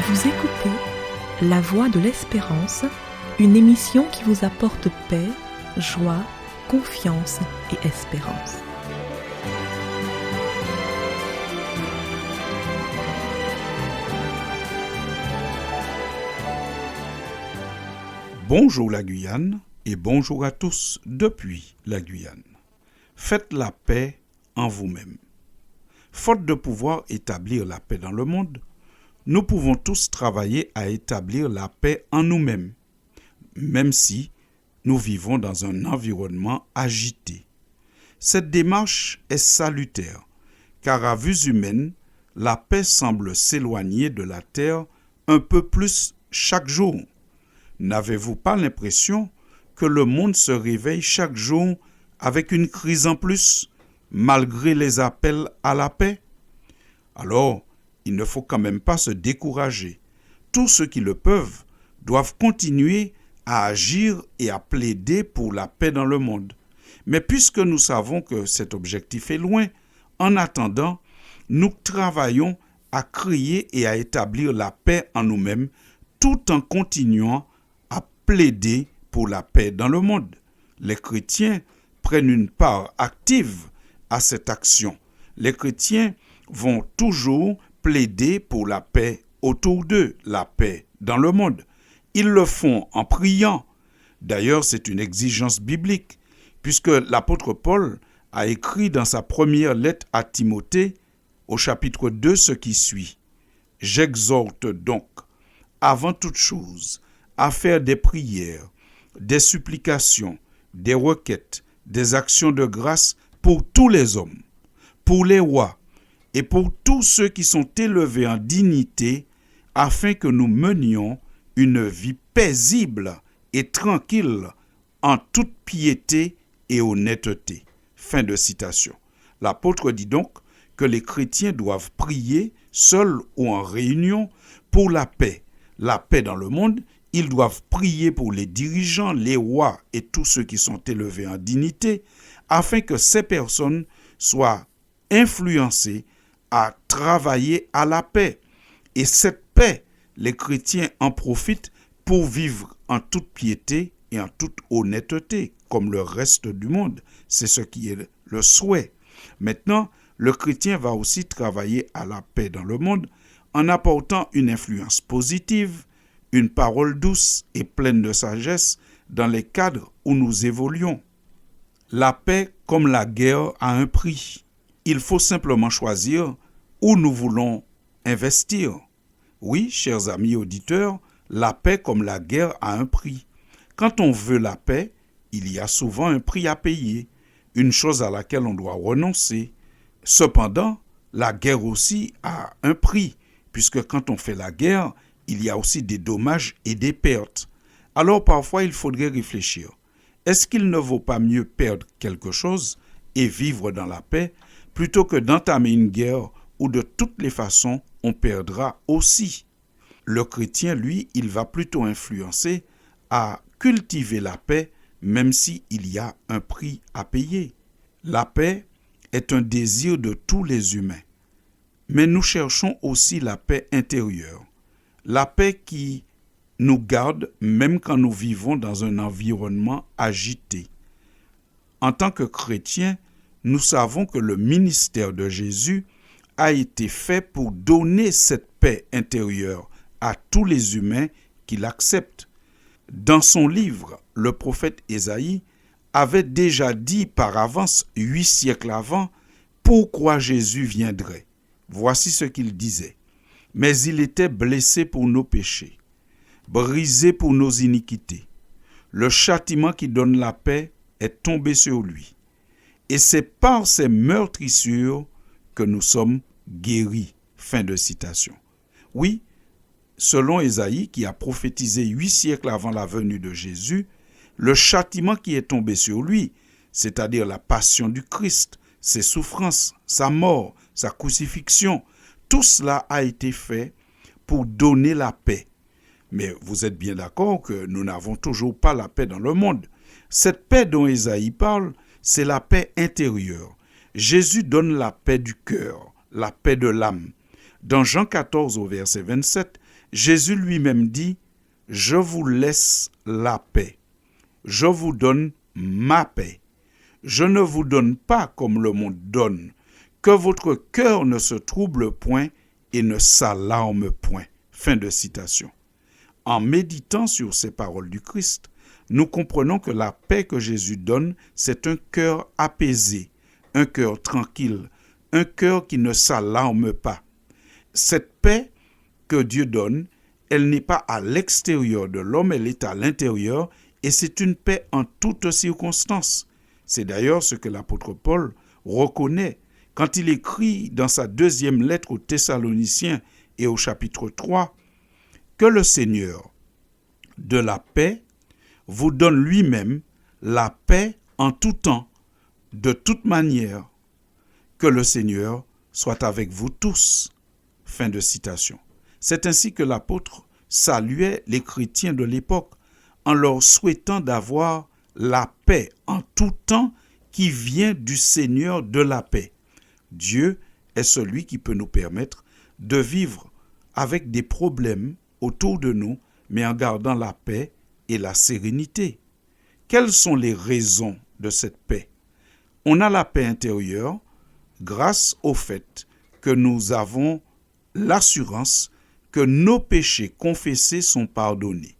Vous écoutez La Voix de l'Espérance, une émission qui vous apporte paix, joie, confiance et espérance. Bonjour la Guyane et bonjour à tous depuis la Guyane. Faites la paix en vous-même. Faute de pouvoir établir la paix dans le monde, nous pouvons tous travailler à établir la paix en nous-mêmes, même si nous vivons dans un environnement agité. Cette démarche est salutaire, car à vue humaine, la paix semble s'éloigner de la terre un peu plus chaque jour. N'avez-vous pas l'impression que le monde se réveille chaque jour avec une crise en plus, malgré les appels à la paix? Alors, il ne faut quand même pas se décourager. Tous ceux qui le peuvent doivent continuer à agir et à plaider pour la paix dans le monde. Mais puisque nous savons que cet objectif est loin, en attendant, nous travaillons à créer et à établir la paix en nous-mêmes tout en continuant à plaider pour la paix dans le monde. Les chrétiens prennent une part active à cette action. Les chrétiens vont toujours plaider pour la paix autour d'eux, la paix dans le monde. Ils le font en priant. D'ailleurs, c'est une exigence biblique, puisque l'apôtre Paul a écrit dans sa première lettre à Timothée, au chapitre 2, ce qui suit. « J'exhorte donc, avant toute chose, à faire des prières, des supplications, des requêtes, des actions de grâce pour tous les hommes, pour les rois, et pour tous ceux qui sont élevés en dignité, afin que nous menions une vie paisible et tranquille en toute piété et honnêteté. » Fin de citation. L'apôtre dit donc que les chrétiens doivent prier, seuls ou en réunion, pour la paix. La paix dans le monde, ils doivent prier pour les dirigeants, les rois et tous ceux qui sont élevés en dignité, afin que ces personnes soient influencées à travailler à la paix. Et cette paix, les chrétiens en profitent pour vivre en toute piété et en toute honnêteté, comme le reste du monde. C'est ce qui est le souhait. Maintenant, le chrétien va aussi travailler à la paix dans le monde en apportant une influence positive, une parole douce et pleine de sagesse dans les cadres où nous évoluons. La paix comme la guerre a un prix. Il faut simplement choisir où nous voulons investir. Oui, chers amis auditeurs, la paix comme la guerre a un prix. Quand on veut la paix, il y a souvent un prix à payer, une chose à laquelle on doit renoncer. Cependant, la guerre aussi a un prix, puisque quand on fait la guerre, il y a aussi des dommages et des pertes. Alors parfois, il faudrait réfléchir. Est-ce qu'il ne vaut pas mieux perdre quelque chose et vivre dans la paix, plutôt que d'entamer une guerre où de toutes les façons, on perdra aussi? Le chrétien, lui, il va plutôt influencer à cultiver la paix, même s'il y a un prix à payer. La paix est un désir de tous les humains. Mais nous cherchons aussi la paix intérieure. La paix qui nous garde même quand nous vivons dans un environnement agité. En tant que chrétiens, nous savons que le ministère de Jésus a été fait pour donner cette paix intérieure à tous les humains qui l'acceptent. Dans son livre, le prophète Ésaïe avait déjà dit par avance, 8 siècles avant, pourquoi Jésus viendrait. Voici ce qu'il disait. « Mais il était blessé pour nos péchés, brisé pour nos iniquités. Le châtiment qui donne la paix est tombé sur lui. Et c'est par ses meurtrissures que nous sommes guéris. » Fin de citation. Oui, selon Ésaïe, qui a prophétisé 8 siècles avant la venue de Jésus, le châtiment qui est tombé sur lui, c'est-à-dire la passion du Christ, ses souffrances, sa mort, sa crucifixion, tout cela a été fait pour donner la paix. Mais vous êtes bien d'accord que nous n'avons toujours pas la paix dans le monde. Cette paix dont Ésaïe parle, c'est la paix intérieure. Jésus donne la paix du cœur, la paix de l'âme. Dans Jean 14 au verset 27, Jésus lui-même dit « Je vous laisse la paix. Je vous donne ma paix. Je ne vous donne pas comme le monde donne. Que votre cœur ne se trouble point et ne s'alarme point. » Fin de citation. En méditant sur ces paroles du Christ, nous comprenons que la paix que Jésus donne, c'est un cœur apaisé, un cœur tranquille, un cœur qui ne s'alarme pas. Cette paix que Dieu donne, elle n'est pas à l'extérieur de l'homme, elle est à l'intérieur, et c'est une paix en toutes circonstances. C'est d'ailleurs ce que l'apôtre Paul reconnaît quand il écrit dans sa deuxième lettre aux Thessaloniciens et au chapitre 3, que le Seigneur de la paix vous donne lui-même la paix en tout temps, de toute manière. Que le Seigneur soit avec vous tous. Fin de citation. C'est ainsi que l'apôtre saluait les chrétiens de l'époque en leur souhaitant d'avoir la paix en tout temps qui vient du Seigneur de la paix. Dieu est celui qui peut nous permettre de vivre avec des problèmes autour de nous, mais en gardant la paix et la sérénité. Quelles sont les raisons de cette paix? On a la paix intérieure grâce au fait que nous avons l'assurance que nos péchés confessés sont pardonnés.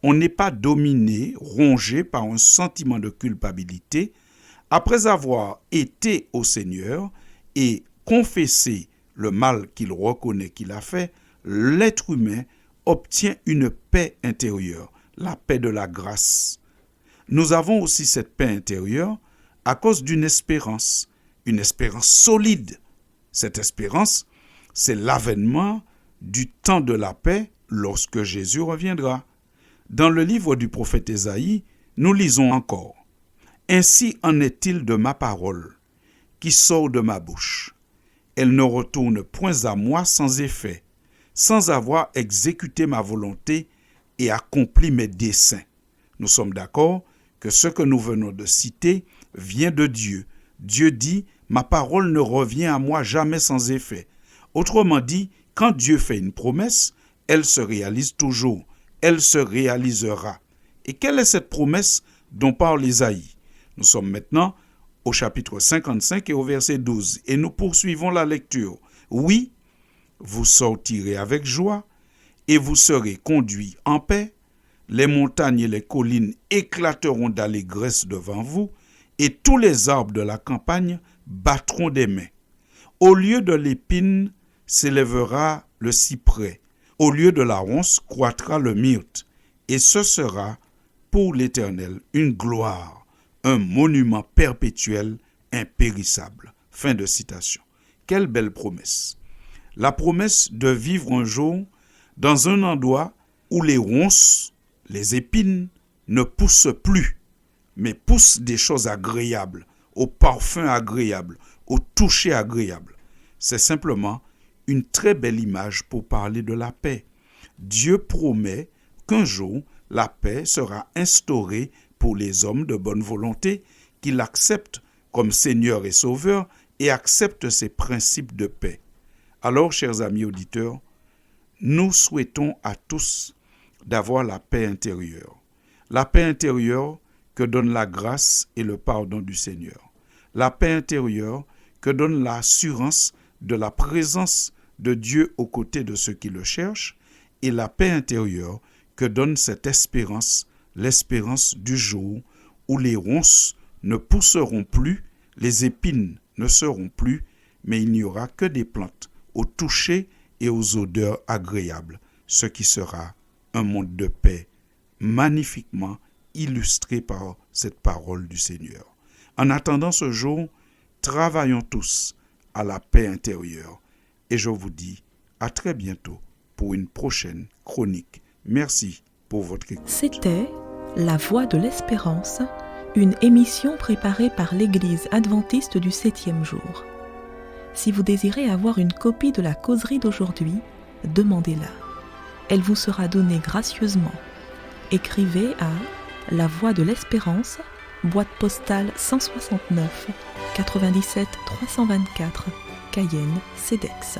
On n'est pas dominé, rongé par un sentiment de culpabilité. Après avoir été au Seigneur et confessé le mal qu'il reconnaît qu'il a fait, l'être humain obtient une paix intérieure, la paix de la grâce. Nous avons aussi cette paix intérieure à cause d'une espérance solide. Cette espérance, c'est l'avènement du temps de la paix lorsque Jésus reviendra. Dans le livre du prophète Ésaïe, nous lisons encore « Ainsi en est-il de ma parole, qui sort de ma bouche. Elle ne retourne point à moi sans effet, sans avoir exécuté ma volonté et accompli mes desseins. » Nous sommes d'accord que ce que nous venons de citer vient de Dieu. Dieu dit « Ma parole ne revient à moi jamais sans effet. » Autrement dit, quand Dieu fait une promesse, elle se réalise toujours, elle se réalisera. Et quelle est cette promesse dont parle Ésaïe? Nous sommes maintenant au chapitre 55 et au verset 12, et nous poursuivons la lecture. « Oui, vous sortirez avec joie, et vous serez conduits en paix. Les montagnes et les collines éclateront d'allégresse devant vous, et tous les arbres de la campagne battront des mains. Au lieu de l'épine s'élèvera le cyprès, au lieu de la ronce croîtra le myrte, et ce sera pour l'Éternel une gloire, un monument perpétuel, impérissable. » Fin de citation. Quelle belle promesse! La promesse de vivre un jour dans un endroit où les ronces, les épines ne poussent plus, mais poussent des choses agréables, au parfum agréable, au toucher agréable. C'est simplement une très belle image pour parler de la paix. Dieu promet qu'un jour, la paix sera instaurée pour les hommes de bonne volonté qui l'acceptent comme Seigneur et Sauveur et acceptent ses principes de paix. Alors, chers amis auditeurs, nous souhaitons à tous d'avoir la paix intérieure. La paix intérieure que donne la grâce et le pardon du Seigneur. La paix intérieure que donne l'assurance de la présence de Dieu aux côtés de ceux qui le cherchent, et la paix intérieure que donne cette espérance, l'espérance du jour où les ronces ne pousseront plus, les épines ne seront plus, mais il n'y aura que des plantes au toucher et aux odeurs agréables, ce qui sera un monde de paix magnifiquement illustré par cette parole du Seigneur. En attendant ce jour, travaillons tous à la paix intérieure. Et je vous dis à très bientôt pour une prochaine chronique. Merci pour votre écoute. C'était La Voix de l'Espérance, une émission préparée par l'Église adventiste du 7e jour. Si vous désirez avoir une copie de la causerie d'aujourd'hui, demandez-la. Elle vous sera donnée gracieusement. Écrivez à La Voix de l'Espérance, boîte postale 169 97 324, Cayenne, CEDEX.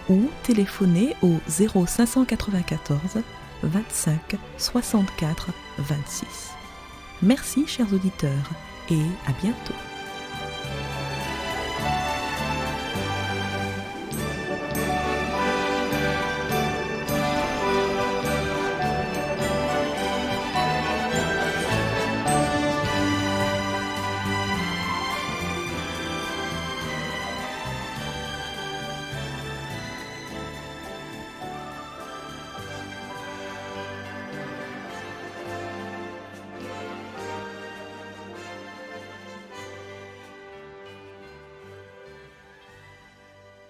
ou téléphonez au 0594 25 64 26. Merci chers auditeurs et à bientôt.